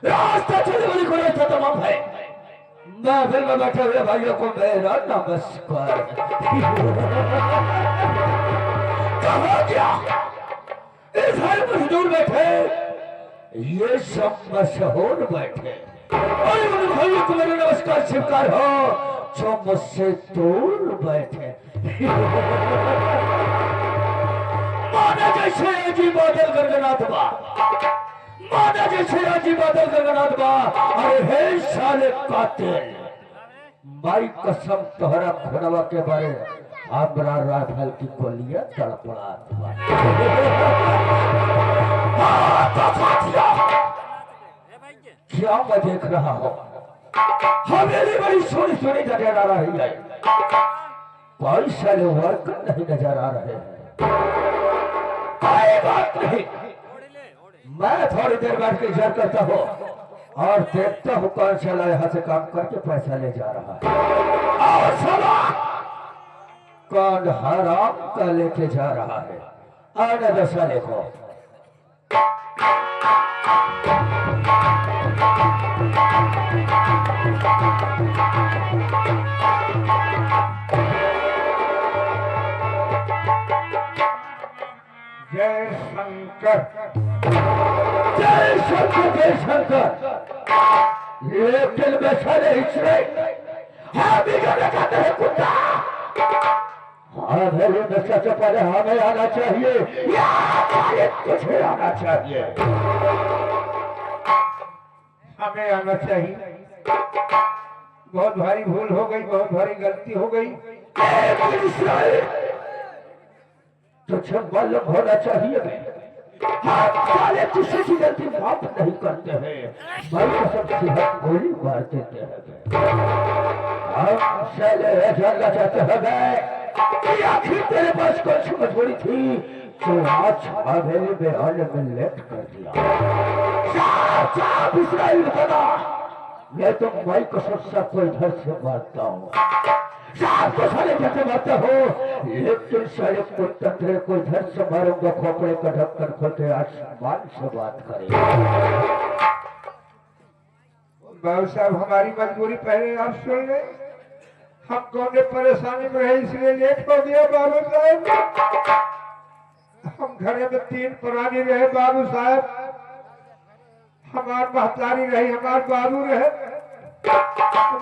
रास्ता चलने वाली को रास्ता तमाम है। महफिल में बैठे हुए भाइयों को मेरा नमस्कार। कहा क्या इस हर मजदूर बैठे, ये सब मशहूर बैठे, और उन भाइयों को मेरा नमस्कार स्वीकार हो जो मुझसे दूर बैठे। माना जैसे अजी बादल गगनाथ बा, माना जैसे अजी बादल गगनाथ बा। अरे हे साले कातिल, माई कसम तोहरा खुनवा के बारे हमरा राफेल की गोलियां तड़पड़ात बा। क्या मैं देख रहा हूँ, हवेली बड़ी सोनी सोनी नजर आ रही है, कोई साले वर्कर नहीं नजर आ रहे हैं। कोई बात नहीं, मैं थोड़ी देर बैठ के इंतजार करता हूँ और देखता हूँ कौन साला यहाँ से काम करके पैसा ले जा रहा है, और साला कौन हराम का लेके जा रहा है। आने दो साले को। जय शंकर, जय शंकर, जय शंकर। लेकिन मैं साले इसलिए बिगड़ने जाते हैं कुत्ता। हमें नशा से पहले हमें आना चाहिए या तुझे आना चाहिए? हमें आना चाहिए। बहुत भारी भूल हो गई, बहुत भारी गलती हो गई। तुझे मालूम होना चाहिए हम साले किसी की गलती माफ नहीं करते हैं, भाई को सबसे हम गोली मार देते हैं। हम साले जानना चाहते हैं आखिर तेरे पास कौन सी मजबूरी थी जो आज हवेली में आने में लेट कर दिया। इस्राइल बना, मैं तो भाई को सबसे कोई घर से मारता हूँ, को साले कैसे मारते हो, लेकिन साले को तंत्र को इधर से मारूंगा, खोपड़े का ढक्कन खोलते आसमान से बात करेगा। बाबू साहब हमारी मजबूरी पहले आप सुन ले, हम कौन परेशानी में रहे इसलिए लेट हो गया बाबू साहब। हम घरे में 3 प्राणी रहे बाबू साहब, हमार महतारी रही, हमार बाबू रहे,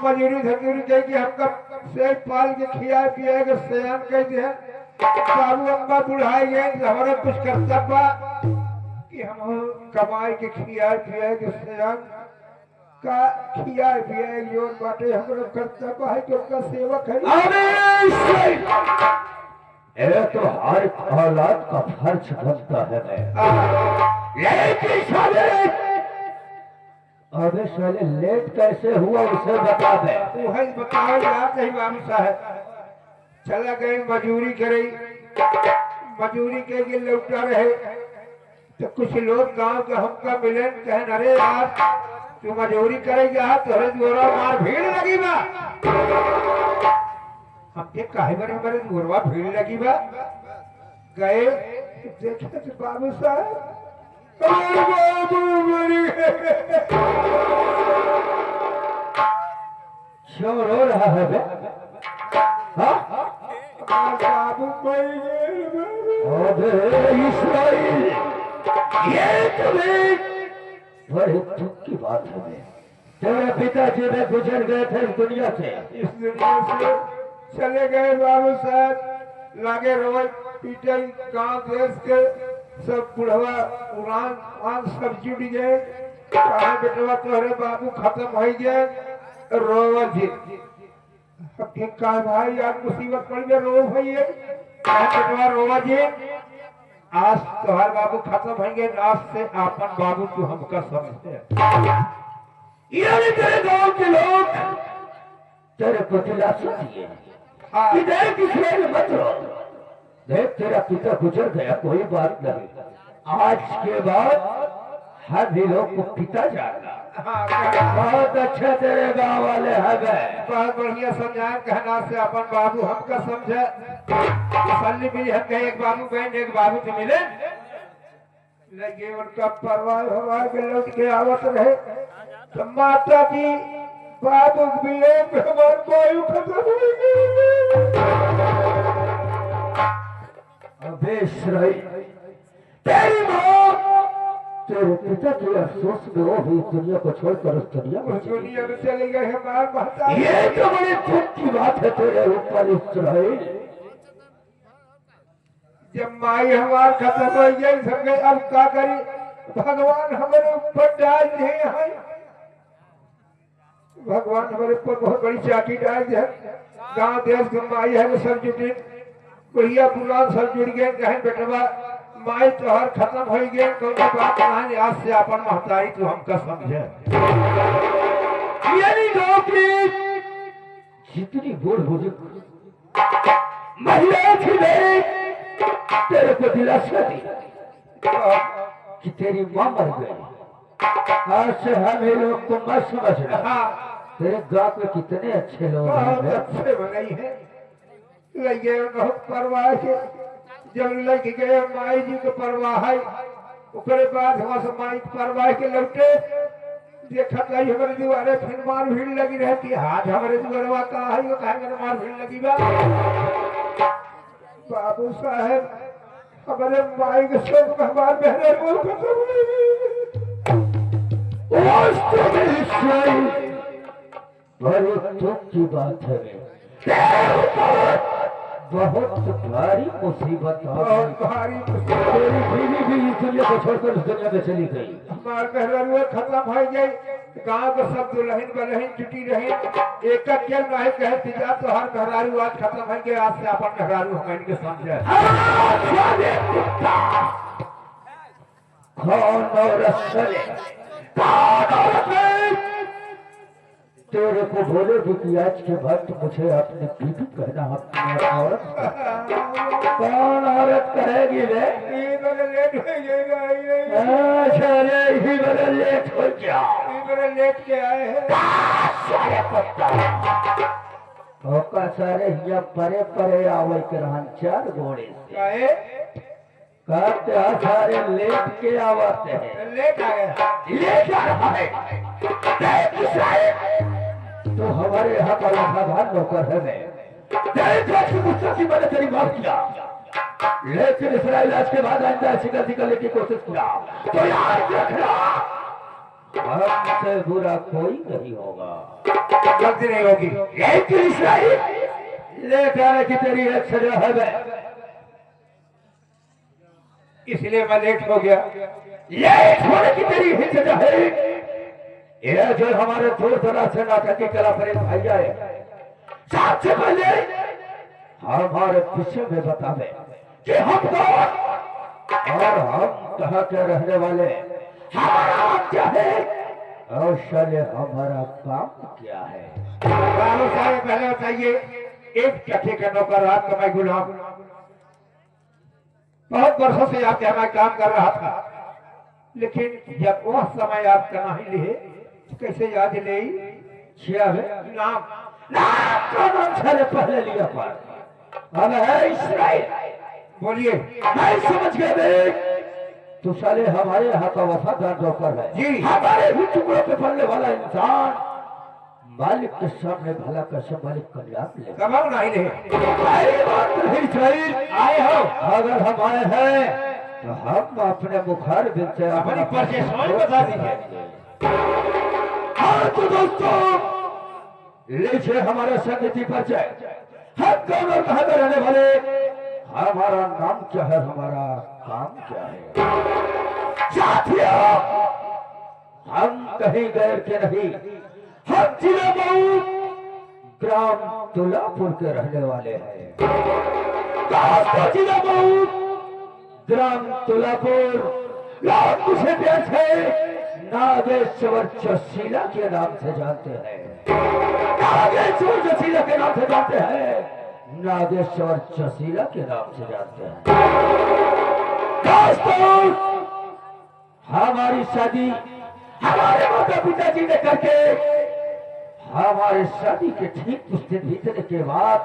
मजूरी धजूरी कह के हमका से पाल के खिया पिया के सयान कह दिया। बाबू अम्मा बुढ़ाई गए, हमारा कुछ कर्तव्य बा कि हम कमाई के खिया पिया के सयान का खिया पिया योन बाटे हमारा कर्तव्य है कि उनका सेवक है। ये तो हर औलाद का फर्ज बनता है। अबे साले लेट कैसे हुआ उसे बता दे। वही बताओ यार नहीं बाबू साहब। चला गए मजूरी करे, मजूरी के लिए लौटा रहे तो कुछ लोग गांव के हमका मिले, कहे अरे यार तू मजूरी करेगा तोरे जोरा मार भीड़ लगी बा। हमके काहे बारे हमारे जोरवा भीड़ लगी बा। गए देखे बाबू साहब, बाबू मरी क्यों रो रहा है बे? बाबू मरी इस्राइल, ये तुम्हें बड़े दुख की बात है। तेरे पिताजी में गुजर गए थे इस दुनिया से, इस दुनिया से चले गए बाबू साहब। लागे रोज पीटे गांव देश के सब बुढ़वा उड़ान सब जुट गए। कहा बेटवा तोहरे बाबू खत्म हो गए, रोवा जी कहा भाई आज मुसीबत पड़ गई, रो भैया बेटवा रोवा जी आज तोहर बाबू खत्म हो गए, आज से आपन बाबू तू हमका समझे। यानी तेरे गांव के लोग तेरे को दिलासा दिए कि देख इस्राइल मत रो, देख तेरा पिता गुजर गया, कोई बात नहीं, आज के बाद हर भी लोग को पिता जाना। बहुत अच्छा तेरे गांव वाले है गए, बहुत बढ़िया समझाए, कहना से अपन बाबू हमका समझे। सल्ली भी हम कहे एक बाबू बहन एक बाबू तो मिले, लगे उनका परवाह हवा के लौट के आवत रहे तो माता जी बाबू विलेन हमार वायु खत्म हो गई। अबेश रही तेरी माँ तेरे पिता के अफसोस में वो भी दुनिया को छोड़कर उस दुनिया में चले गए हमारे माता। ये तो बड़ी दुख की बात है तेरे ऊपर इस्राएल। जब माई हमार खत्म हो गई सब गए अब क्या करी भगवान हमारे ऊपर डाल दिए हैं। भगवान हमारे ऊपर बहुत बड़ी चाकी डाल दिया। गांव देश के माई है वो सब जुटी बुढ़िया पुरान सब जुड़ गए कहें बेटवा माई तोहर खत्म हो गए कोई बात नहीं आज से अपन महतारी तू हमका समझे। यानी गांव की जितनी बूढ़ बुजुर्ग महिला थी तेरे को दिलासा दी कि तेरी मां मर गई। आज से हमें लोग को मत समझना। तेरे गांव में कितने अच्छे लोग हैं। अच्छे बनाई है लगे बहुत परवाह है। जब लग गए माई जी को परवाह है उसके बाद वहां से माई परवाह के लौटे देखा गई हमारे दीवारे फिर मार भीड़ लगी रहती हाथ हमारे दीवारवा का है वो कहेंगे मार भीड़ लगी बा। बाबू साहब हमारे माई के शोक में हमारे बहने को खत्म हो गई। बड़ी दुख की बात है बहुत भारी मुसीबत भारी तेरी बीवी भी इस दुनिया को छोड़कर उस दुनिया में चली गई। हमारे बहन खत्म हो गई। गांव के सब दुल्हन बलहन जुटी रही एक क्या नहीं कहे तीजा तो हर घरारू आज खत्म हो गए आज से अपन घरारू हम इनके समझे। कौन तेरे को बोले कि आज के बाद मुझे अपने बीबी कहना अपनी औरत कौन औरत कहेगी रे? लेट हो गया लेट हो गया लेट के आए हैं सारे या परे परे आवे के रहन चार घोड़े से कहते हैं सारे लेट के आवाते हैं। लेट आ गया लेट आ रहा है तो हमारे यहाँ का वफादार नौकर है मैंने तेरी माफ किया लेकिन इसराइल आज के बाद आइंदा ऐसी गलती करने की कोशिश किया तो याद रखना हमसे बुरा कोई नहीं होगा। गलती नहीं होगी लेकिन इसराइल लेट आने की तेरी एक सजा है मैं इसलिए मैं लेट हो गया। लेट होने की तेरी ही सजा है। यह जो हमारे दूर दराज से नाटक की कला पर भाई आए सबसे पहले हमारे पीछे में बतावे कि हम कौन और हम कहाँ के रहने वाले हमारा नाम क्या है और शाले हमारा काम क्या है। बाबू साहब पहले बताइए एक चक्के का नौकर आपका मैं गुलाम बहुत वर्षों से आपके हमारे काम कर रहा था लेकिन जब वह समय आपका नहीं लिए कैसे याद ले नाम पहले लिया पर अब है इसराइल बोलिए नहीं समझ गए तो साले हमारे यहाँ का वफादार नौकर है जी हमारे भी टुकड़ों पे पड़ने वाला इंसान मालिक के सामने भला कैसे मालिक कल्याण ले कमाओ नहीं आए हो। अगर हम आए हैं तो हम अपने मुखार बिल से अपनी परिचय बता दीजिए। हाँ तो दोस्तों लीजिए हमारे संगति परिचय हम कौन और कहाँ में रहने वाले हमारा नाम क्या है हमारा काम क्या है। साथियों हम कहीं गैर के नहीं हम जिला मऊ ग्राम तुलापुर के रहने वाले हैं। जिला मऊ ग्राम तुलापुर लोग मुझे बैठे नागेश्वर जसीला के नाम से जानते हैं। नागेश्वर जसीला के नाम से जानते हैं। नागेश्वर जसीला के नाम से जानते हैं। दोस्तों हमारी शादी हमारे माता पिताजी ने करके हमारे शादी के ठीक कुछ दिन बीतने के बाद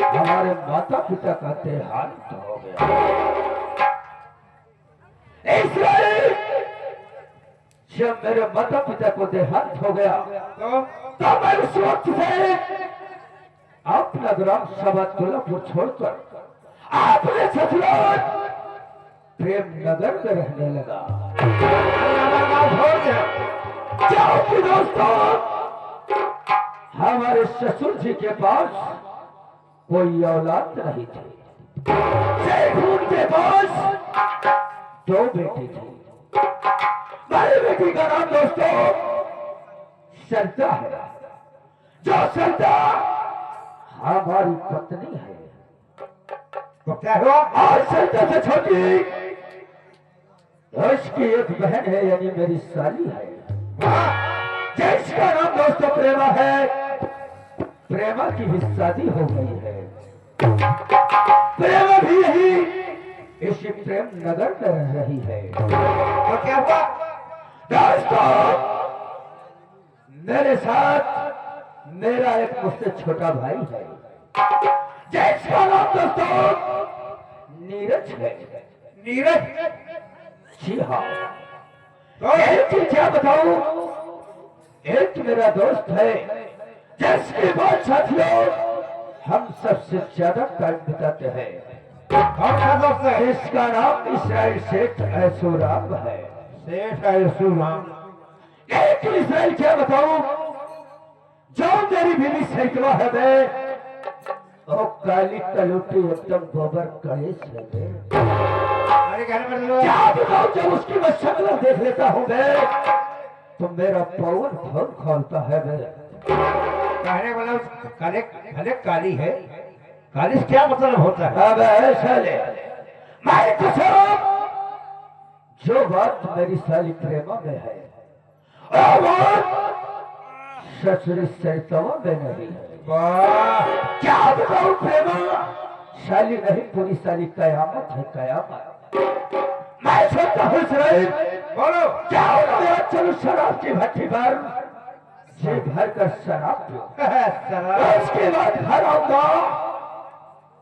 हमारे माता पिता का देहांत हो गया। इसलिए जब मेरे माता पिता को देहांत हो गया तो मैं उस वक्त से अपना ग्राम सभा तुलापुर छोड़कर अपने ससुराल प्रेम नगर में रहने लगा। क्योंकि दोस्तों हमारे ससुर जी के पास कोई औलाद नहीं थी, सिर्फ उनके पास 2 बेटी थी। मेरी बेटी का नाम दोस्तों सरिता है, जो सरिता हमारी पत्नी है। तो क्या हुआ? और सरिता से छोटी उसकी एक बहन है, यानी मेरी साली है, जिसका नाम दोस्तों प्रेमा है। प्रेमा की भी शादी हो गई है। प्रेमा भी यही इसी प्रेम नगर में रह रही है। तो क्या हुआ? दोस्तों मेरे साथ मेरा एक मुझसे छोटा भाई है, जिसका नाम दोस्तों नीरज है। नीरज? जी हाँ। तो एक चीज क्या बताऊं, एक मेरा दोस्त है जिसके बाद साथियों हम सबसे ज्यादा टाइम बिताते हैं। कौन सा दोस्त है? इसका नाम इसराइल शेख ऐशोराम है। शेख ऐशोराम? एक इसराइल क्या बताऊं, जो मेरी बीवी सैकवा है बे, वो काली कलुटी एकदम गोबर कड़ेस है बे। अरे कहने में क्या बताऊं, जब उसकी मैं शक्ल देख लेता हूं बे तो मेरा पवन बहुत खोलता है बे। कहने वाला काले काले काली है। काली से क्या मतलब होता है? अब ऐसा ले मैं कसम, जो बात मेरी साली प्रेमा में है वो बात ससुरी सरितवा में नहीं है। वाह! क्या बताऊं प्रेमा, साली नहीं पूरी साली कयामत है, कयामत। मैं सोचता हूँ इसराइल, बोलो। क्या होगा, चलो शराब की भट्टी पर जी भर कर शराब पियो, शराब? उसके बाद घर आऊंगा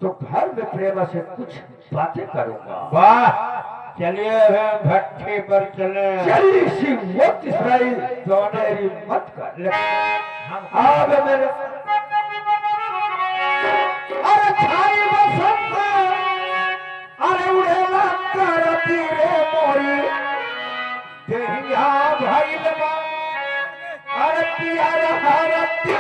तो घर में प्रेमा से कुछ बातें करूंगा। वाह! चलिए हम भट्टी पर चले। चलिए इसी वक्त इसराइल तो मेरी मत कर। अब मेरे अरे छाई बसंत, अरे उड़ेला करती रे मोरी, देहिया भाई लगा, अरे पिया हरती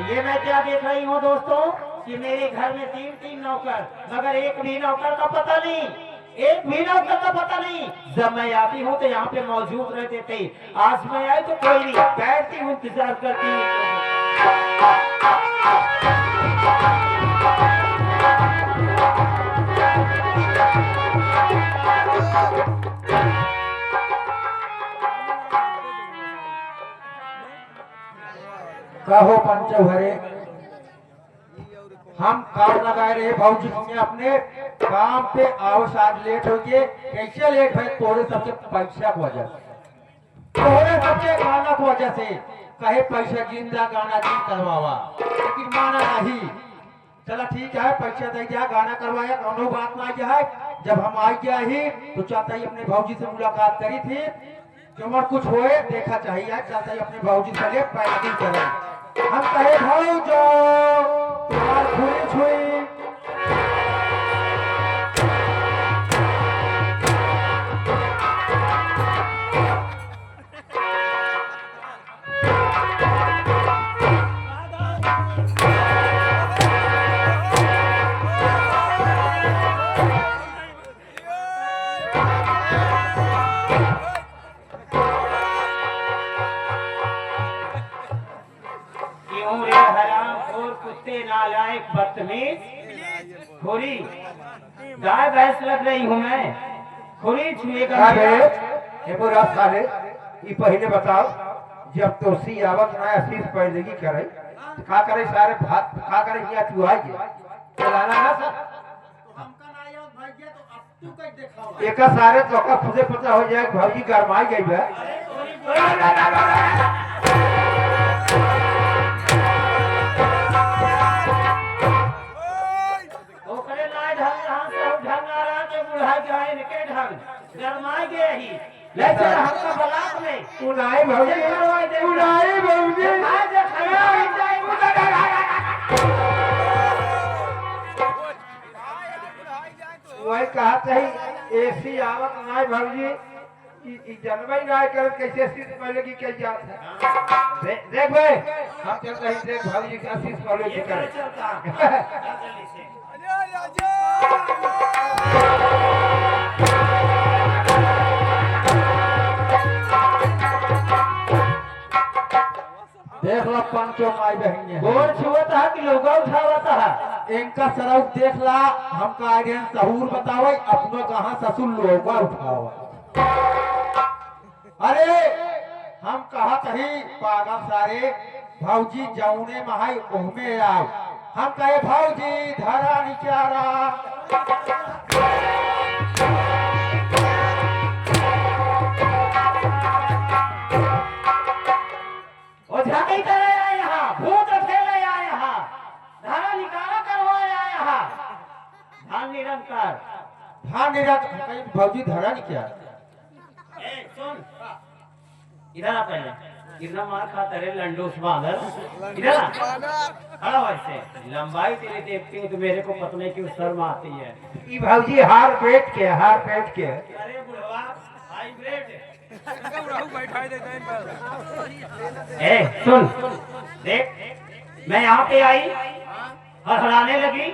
ये मैं क्या देख रही हूँ दोस्तों कि मेरे घर में 3 नौकर, मगर एक भी नौकर का पता नहीं, एक भी नौकर का पता नहीं। जब मैं आती हूँ तो यहाँ पे मौजूद रहते थे, आज मैं आई तो कोई नहीं, बैठती हूँ इंतजार करती हूँ। कहो पंचो भरे, हम काम लगाए रहे भाजी में अपने काम पे आओ, शायद लेट हो गए। कैसे लेट भाई? तोरे सबसे पैसा की वजह से, तोरे सबसे गाना की वजह से। कहे पैसा जिंदा गाना जी करवावा, लेकिन माना नहीं। चला ठीक है, पैसा दे दिया, गाना करवाया, कौनो बात ना जाए। जब हम आ गया ही तो चाहता ही अपने भाजी से मुलाकात करी थी, जो कुछ होए देखा चाहिए। चाहता ही अपने भाजी से ले पैदा करें। हम कहे भाई जो तुम्हार छुई छुई क्यों रे हराम और कुत्ते नालायक बदतमीज खोरी, गाय भैंस लग रही हूँ मैं, खुली छुएगा अरे ये पूरा साले ये पहले बताओ, जब तो सी आवत ना असीस पैदगी करे का करे सारे भात का करे हिया चुहाई चलाना ना सर एक सारे तो का खुदे पता हो जाए भौजी गरमाई गई है। ओकरे लाए ढंग यहाँ से ढंग आ रहा तो बुढ़ा गए इनके ढंग गरमाए गए ही ले चल हमका बलाक में उनाई भौजी उनाई भौजी आज खड़ा हो जाए वही कहा सही एसी आवत नाय भौजी ई जनमई नाय कर कैसे शीश पहले की कह जात है देख भाई हम चल रहे देख भौजी का शीश पहले की करे चलता देख लो पंचो माई बहन गोर छुअता है कि लोग उठावता है इनका सरक देख ला, हमका आइडियन सहूर बतावे, अपनो कहाँ ससुर लोगा उठावे। अरे हम कहा कहीं पागल सारे भौजी जौने महाई ओहमे आओ, हम कहे भौजी धरा निचारा झाड़ी करे आए यहाँ, भूत खेले आए यहाँ, धारा निकाला करवाए आए यहाँ, धान निरंतर। हाँ मेरा कहीं भौजी धरा नहीं क्या ए सुन, इधर आ पहले, कितना मार खाता रे लंडूस बांधर, इधर आ, खड़ा हो ऐसे, लंबाई तेरी देखती हूँ तो मेरे को पतले की शर्म आती है। ई भौजी हार पेट के अरे बुढ़वा, हाइब्रिड। ए सुन, देख मैं यहाँ पे आई हड़हड़ाने लगी,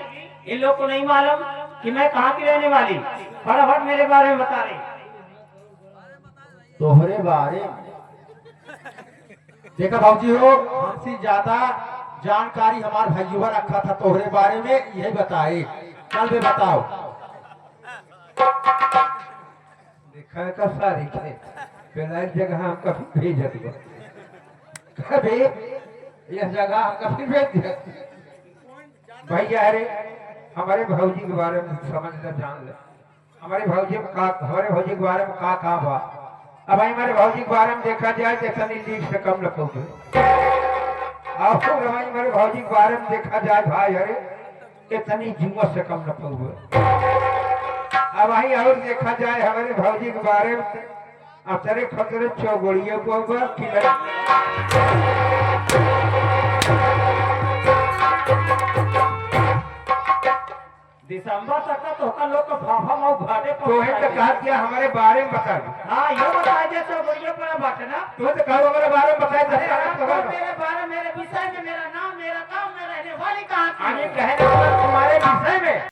इन लोग को नहीं मालूम कि मैं कहाँ की रहने वाली, फटाफट मेरे बारे में बता रही। तोहरे बारे में देखा भौजी हो, हमसे ज्यादा जानकारी हमार भैया रखा था तोहरे बारे में, यही बताए। चल बे बताओ। देखा का सारी के पहला एक जगह हम कभी भेज दिया कभी यह जगह हम कभी भेज दिया भैया। अरे हमारे भौजी के बारे में समझ ले जान ले, हमारे भौजी के बारे में का बा। अब हमारे भौजी के बारे में देखा जाए तो सनी लीग से कम रखोगे, और हमारे भौजी के बारे में देखा जाए भाई अरे इतनी जुआ से कम रखोगे। अब वही और देखा जाए हमारे भौजी के बारे में अतरे खतरे चौगड़ियों को दिसंबर तक तो का लोग का भाभा मऊ घाटे तो है तो कहा क्या हमारे बारे में बता दो। हाँ ये बता दे तो बढ़िया पड़ा बात ना, तो कहो हमारे बारे में बताए मेरे बारे मेरे विषय में, मेरा नाम मेरा काम में रहने वाली कहाँ तुम्हारे विषय में